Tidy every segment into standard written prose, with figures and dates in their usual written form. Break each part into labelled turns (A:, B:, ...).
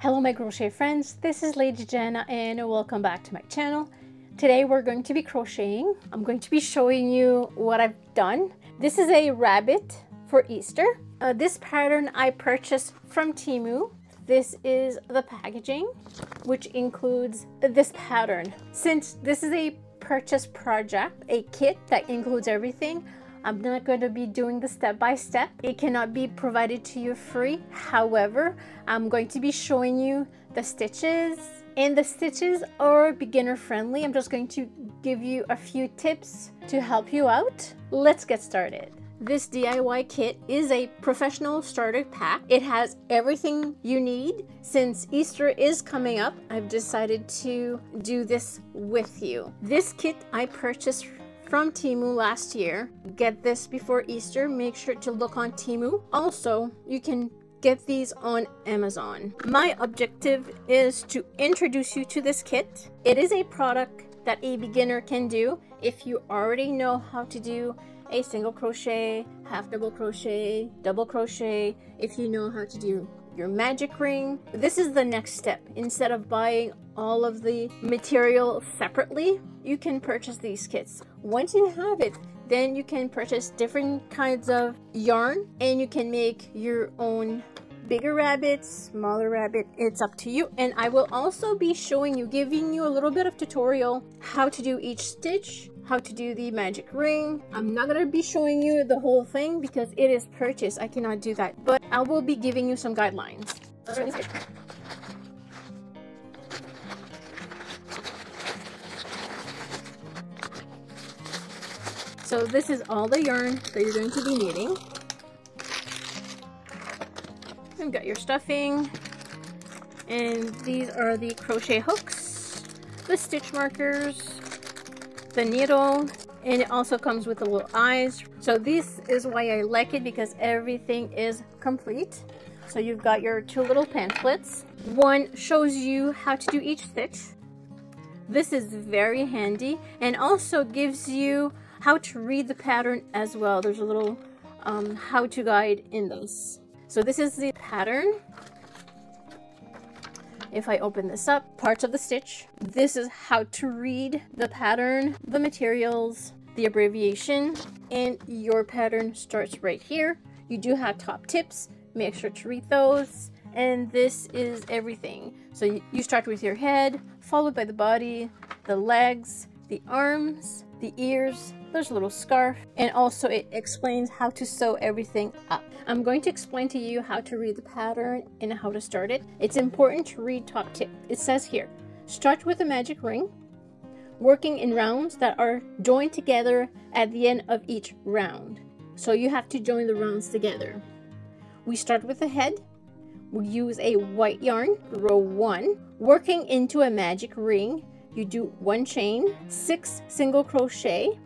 A: Hello my crochet friends, this is Lady Jenna and welcome back to my channel. Today we're going to be crocheting. I'm going to be showing you what I've done. This is a rabbit for Easter. This pattern I purchased from Temu. This is the packaging, which includes this pattern. Since this is a purchase project, a kit that includes everything, I'm not going to be doing the step-by-step. It cannot be provided to you free. However, I'm going to be showing you the stitches, and the stitches are beginner friendly. I'm just going to give you a few tips to help you out. Let's get started. This DIY kit is a professional starter pack. It has everything you need. Since Easter is coming up, I've decided to do this with you. This kit I purchased from Temu last year. Get this before Easter. Make sure to look on Temu. Also, you can get these on Amazon. My objective is to introduce you to this kit. It is a product that a beginner can do if you already know how to do a single crochet, half double crochet, double crochet, if you know how to do your magic ring. This is the next step. Instead of buying all of the material separately, you can purchase these kits. Once you have it, then you can purchase different kinds of yarn and you can make your own bigger rabbits, smaller rabbit. It's up to you. And I will also be showing you, giving you a little bit of tutorial how to do each stitch, how to do the magic ring. I'm not going to be showing you the whole thing because it is purchased. I cannot do that, but I will be giving you some guidelines. So this is all the yarn that you're going to be needing. You've got your stuffing, and these are the crochet hooks, the stitch markers, the needle, and it also comes with the little eyes. So this is why I like it, because everything is complete. So you've got your two little pamphlets. One shows you how to do each stitch. This is very handy and also gives you how to read the pattern as well. There's a little how-to guide in this. So this is the pattern. If I open this up, parts of the stitch. This is how to read the pattern, the materials, the abbreviation, and your pattern starts right here. You do have top tips. Make sure to read those. And this is everything. So you start with your head, followed by the body, the legs, the arms, the ears. There's a little scarf, and also it explains how to sew everything up. I'm going to explain to you how to read the pattern and how to start it. It's important to read top tip. It says here, start with a magic ring, working in rounds that are joined together at the end of each round. So you have to join the rounds together. We start with the head. We use a white yarn, row 1, working into a magic ring. You do 1 chain, 6 single crochet,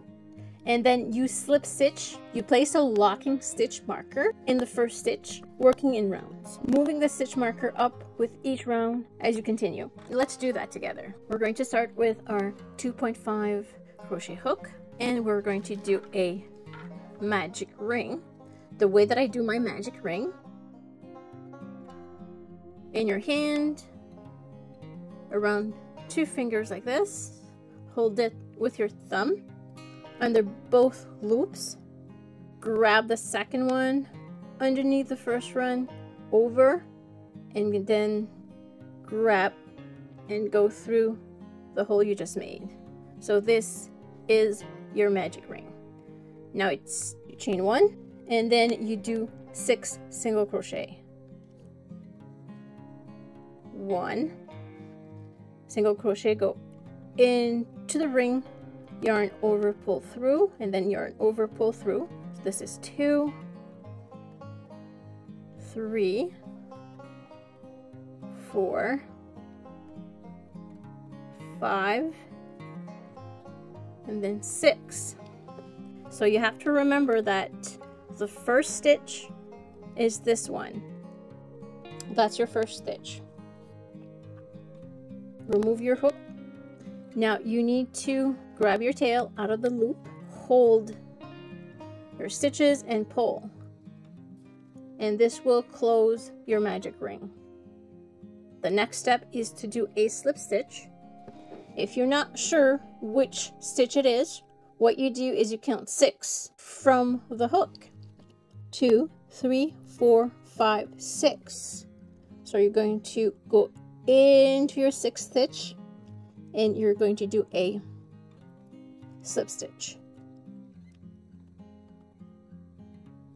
A: and then you slip stitch. You place a locking stitch marker in the first stitch, working in rounds, moving the stitch marker up with each round as you continue. Let's do that together. We're going to start with our 2.5 crochet hook, and we're going to do a magic ring. The way that I do my magic ring, in your hand, around 2 fingers like this, hold it with your thumb under both loops, grab the second one underneath the first one, over, and then grab and go through the hole you just made. So this is your magic ring. Now it's you chain 1, and then you do 6 single crochet. 1 single crochet, go into the ring, yarn over, pull through, and then yarn over, pull through. So this is 2, 3, 4, 5, and then 6. So you have to remember that the first stitch is this one. That's your first stitch. Remove your hook. Now you need to grab your tail out of the loop, hold your stitches and pull, and this will close your magic ring. The next step is to do a slip stitch. If you're not sure which stitch it is, what you do is you count 6 from the hook. 2, 3, 4, 5, 6. So you're going to go into your 6th stitch and you're going to do a slip stitch.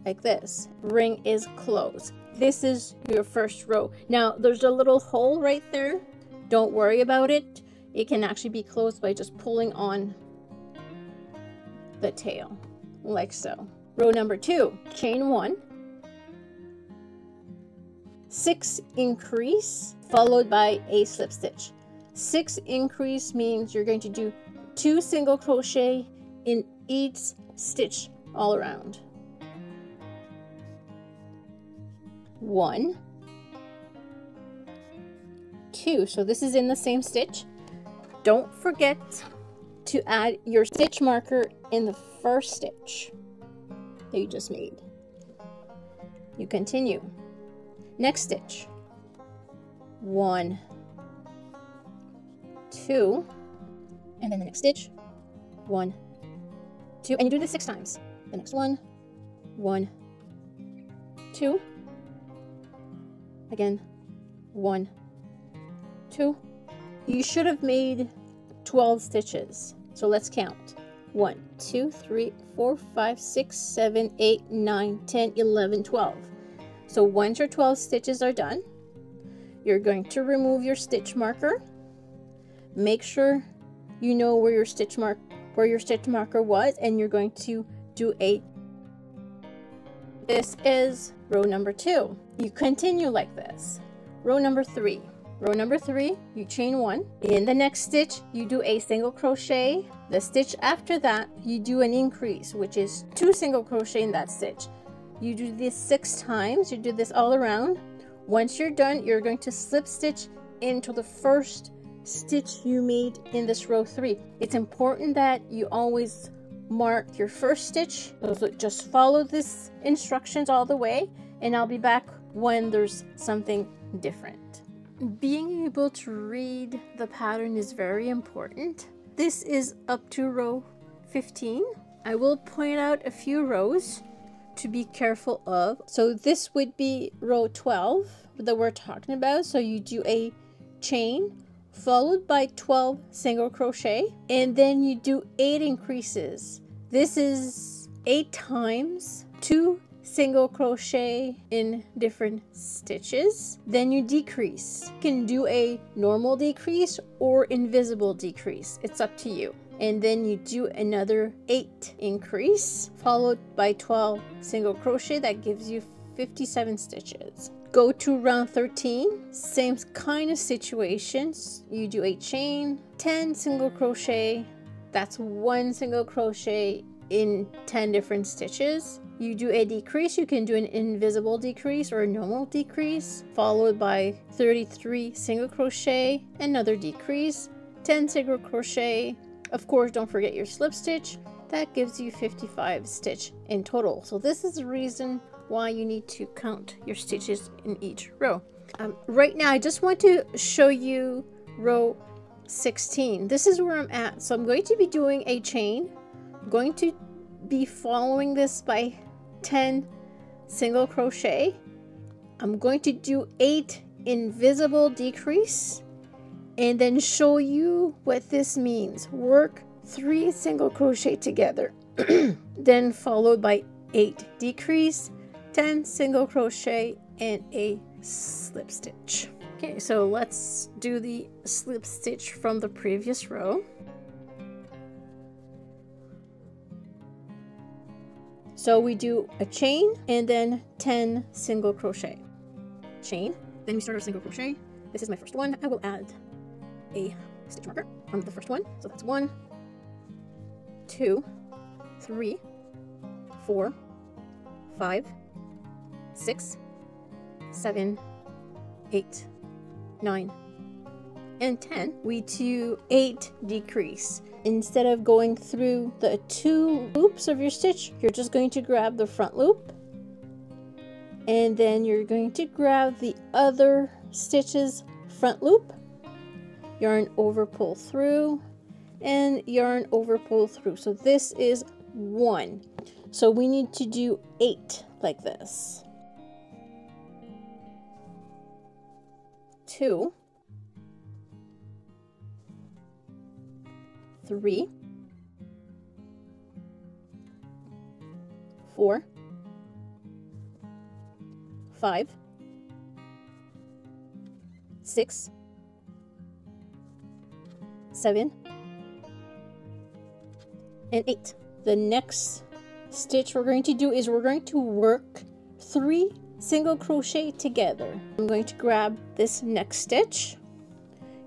A: Like this. Ring is closed. This is your first row. Now there's a little hole right there. Don't worry about it. It can actually be closed by just pulling on the tail, like so. Row number 2, chain 1, 6 increase, followed by a slip stitch. 6 increase means you're going to do 2 single crochet in each stitch all around. 1, 2. So this is in the same stitch. Don't forget to add your stitch marker in the first stitch that you just made. You continue. Next stitch. 1, 2, and then the next stitch. 1, 2, and you do this 6 times. The next one. 1, 2. Again. 1, 2. You should have made 12 stitches. So let's count. 1, 2, 3, 4, 5, 6, 7, 8, 9, 10, 11, 12. So once your 12 stitches are done, you're going to remove your stitch marker. Make sure you know where your stitch marker was, and you're going to do a. This is row number 2. You continue like this. Row number 3. Row number 3, you chain 1. In the next stitch, you do a single crochet. The stitch after that, you do an increase, which is 2 single crochet in that stitch. You do this 6 times. You do this all around. Once you're done, you're going to slip stitch into the first stitch you made in this row 3. It's important that you always mark your first stitch. So just follow this instructions all the way, and I'll be back when there's something different. Being able to read the pattern is very important. This is up to row 15. I will point out a few rows to be careful of. So this would be row 12 that we're talking about. So you do a chain followed by 12 single crochet, and then you do 8 increases. This is 8 times 2 single crochet in different stitches. Then you decrease. You can do a normal decrease or invisible decrease. It's up to you. And then you do another 8 increase followed by 12 single crochet. That gives you 57 stitches. Go to round 13, same kind of situations. You do a chain, 10 single crochet. That's 1 single crochet in 10 different stitches. You do a decrease. You can do an invisible decrease or a normal decrease, followed by 33 single crochet, another decrease, 10 single crochet. Of course, don't forget your slip stitch. That gives you 55 stitch in total. So this is the reason why you need to count your stitches in each row. Right now, I just want to show you row 16. This is where I'm at. So I'm going to be doing a chain. I'm going to be following this by 10 single crochet. I'm going to do 8 invisible decrease and then show you what this means. Work 3 single crochet together, then followed by 8 decrease, 10 single crochet, and a slip stitch. Okay, so let's do the slip stitch from the previous row. So we do a chain and then 10 single crochet. Chain, then we start our single crochet. This is my first one. I will add a stitch marker on the first one. So that's 1, 2, 3, 4, 5, 6, 7, 8, 9, and 10. We do 8 decrease. Instead of going through the 2 loops of your stitch, you're just going to grab the front loop, and then you're going to grab the other stitches front loop, yarn over, pull through, and yarn over, pull through. So this is 1. So we need to do 8 like this. 2, 3, 4, 5, 6, 7, and 8. The next stitch we're going to do is we're going to work 3 single crochet together. I'm going to grab this next stitch,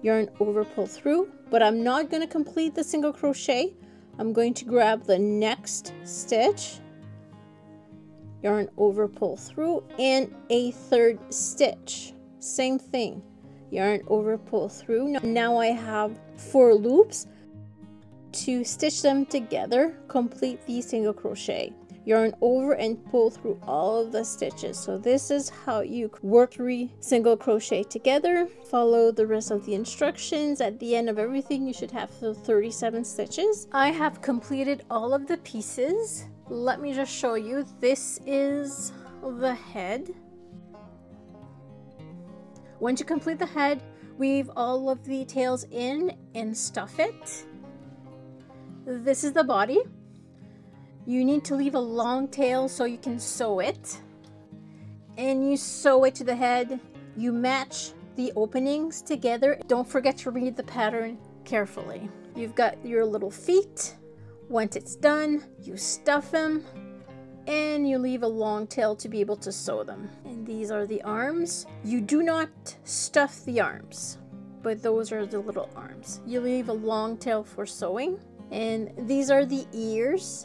A: yarn over, pull through, but I'm not going to complete the single crochet. I'm going to grab the next stitch, yarn over, pull through, and a 3rd stitch. Same thing, yarn over, pull through. Now I have 4 loops. To stitch them together, complete the single crochet, yarn over and pull through all of the stitches. So this is how you work 3 single crochet together. Follow the rest of the instructions. At the end of everything, you should have 37 stitches. I have completed all of the pieces. Let me just show you. This is the head. Once you complete the head, weave all of the tails in and stuff it. This is the body. You need to leave a long tail so you can sew it. And you sew it to the head. You match the openings together. Don't forget to read the pattern carefully. You've got your little feet. Once it's done, you stuff them and you leave a long tail to be able to sew them. And these are the arms. You do not stuff the arms, but those are the little arms. You leave a long tail for sewing. And these are the ears.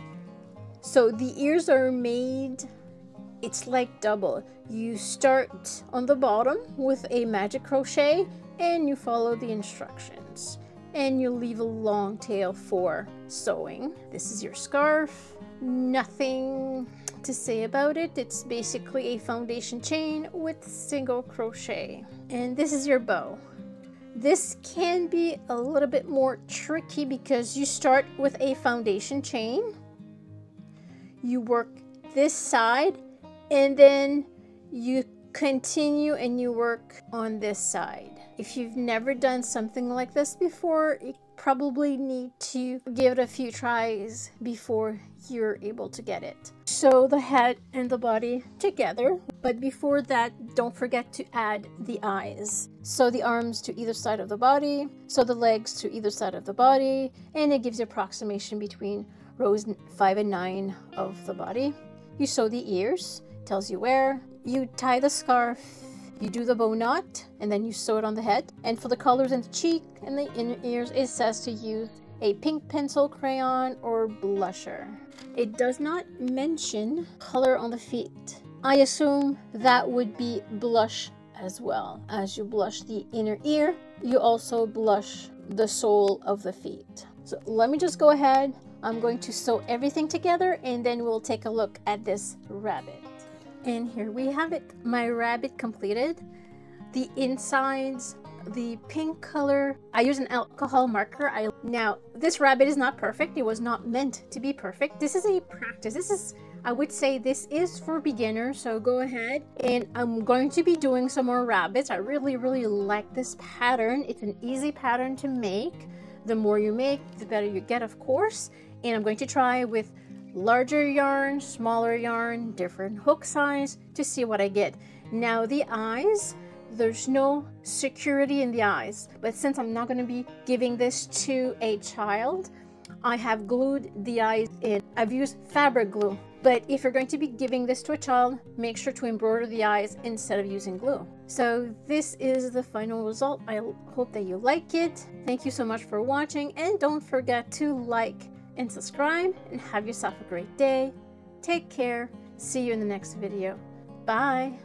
A: So the ears are made, it's like double. You start on the bottom with a magic crochet and you follow the instructions. And you leave a long tail for sewing. This is your scarf. Nothing to say about it. It's basically a foundation chain with single crochet. And this is your bow. This can be a little bit more tricky because you start with a foundation chain, you work this side, and then you continue and you work on this side. If you've never done something like this before, you probably need to give it a few tries before you're able to get it. Sew the head and the body together, but before that, don't forget to add the eyes. Sew the arms to either side of the body, sew the legs to either side of the body, and it gives you approximation between rows 5 and 9 of the body. You sew the ears, tells you where. You tie the scarf, you do the bow knot, and then you sew it on the head. And for the colors in the cheek and the inner ears, it says to use a pink pencil crayon or blusher. It does not mention color on the feet. I assume that would be blush as well. As you blush the inner ear, you also blush the sole of the feet. So let me just go ahead. I'm going to sew everything together and then we'll take a look at this rabbit. And here we have it, my rabbit completed. The insides, the pink color, I use an alcohol marker. Now, this rabbit is not perfect. It was not meant to be perfect. This is a practice. I would say this is for beginners, so go ahead. And I'm going to be doing some more rabbits. I really, really like this pattern. It's an easy pattern to make. The more you make, the better you get, of course. And I'm going to try with larger yarn, smaller yarn, different hook size to see what I get. Now the eyes, there's no security in the eyes, but since I'm not going to be giving this to a child, I have glued the eyes in. I've used fabric glue, but if you're going to be giving this to a child, make sure to embroider the eyes instead of using glue. So this is the final result. I hope that you like it. Thank you so much for watching, and don't forget to like and subscribe, and have yourself a great day. Take care. See you in the next video. Bye.